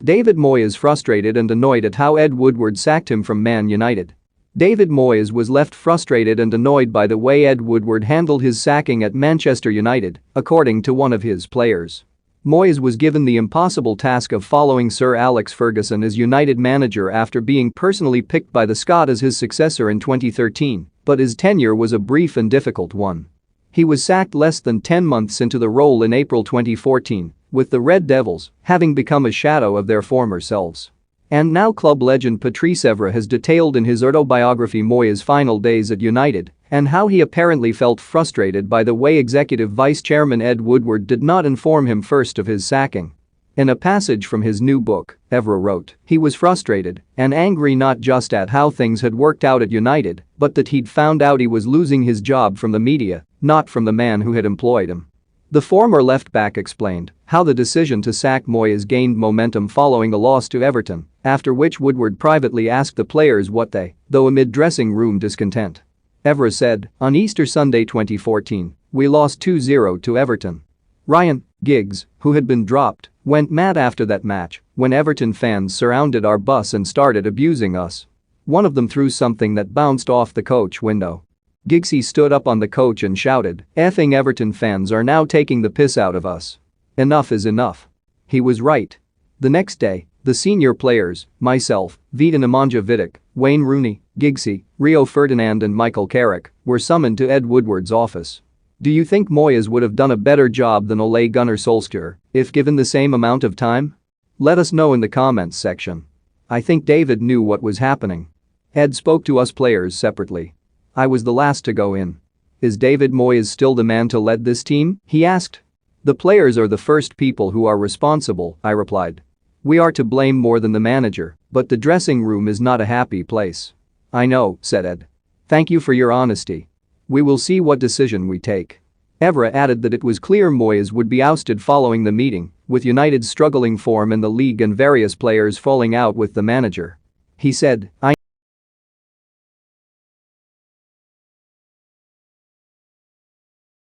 David Moyes frustrated and annoyed at how Ed Woodward sacked him from Man United. David Moyes was left frustrated and annoyed by the way Ed Woodward handled his sacking at Manchester United, according to one of his players. Moyes was given the impossible task of following Sir Alex Ferguson as United manager after being personally picked by the Scot as his successor in 2013, but his tenure was a brief and difficult one. He was sacked less than 10 months into the role in April 2014, with the Red Devils having become a shadow of their former selves. And now club legend Patrice Evra has detailed in his autobiography Moyes' final days at United and how he apparently felt frustrated by the way Executive Vice Chairman Ed Woodward did not inform him first of his sacking. In a passage from his new book, Evra wrote, he was frustrated and angry not just at how things had worked out at United, but that he'd found out he was losing his job from the media, not from the man who had employed him. The former left-back explained how the decision to sack Moyes gained momentum following a loss to Everton, after which Woodward privately asked the players what they, though amid dressing room discontent. Evra said, on Easter Sunday 2014, we lost 2-0 to Everton. Ryan Giggs, who had been dropped, went mad after that match when Everton fans surrounded our bus and started abusing us. One of them threw something that bounced off the coach window. Giggsy stood up on the coach and shouted, "Effing Everton fans are now taking the piss out of us. Enough is enough." He was right. The next day, the senior players, myself, Vida Nemanja Vidic, Wayne Rooney, Giggsy, Rio Ferdinand and Michael Carrick, were summoned to Ed Woodward's office. Do you think Moyes would have done a better job than Ole Gunnar Solskjaer if given the same amount of time? Let us know in the comments section. I think David knew what was happening. Ed spoke to us players separately. I was the last to go in. Is David Moyes still the man to lead this team? He asked. The players are the first people who are responsible, I replied. We are to blame more than the manager, but the dressing room is not a happy place. I know, said Ed. Thank you for your honesty. We will see what decision we take. Evra added that it was clear Moyes would be ousted following the meeting, with United's struggling form in the league and various players falling out with the manager. He said, I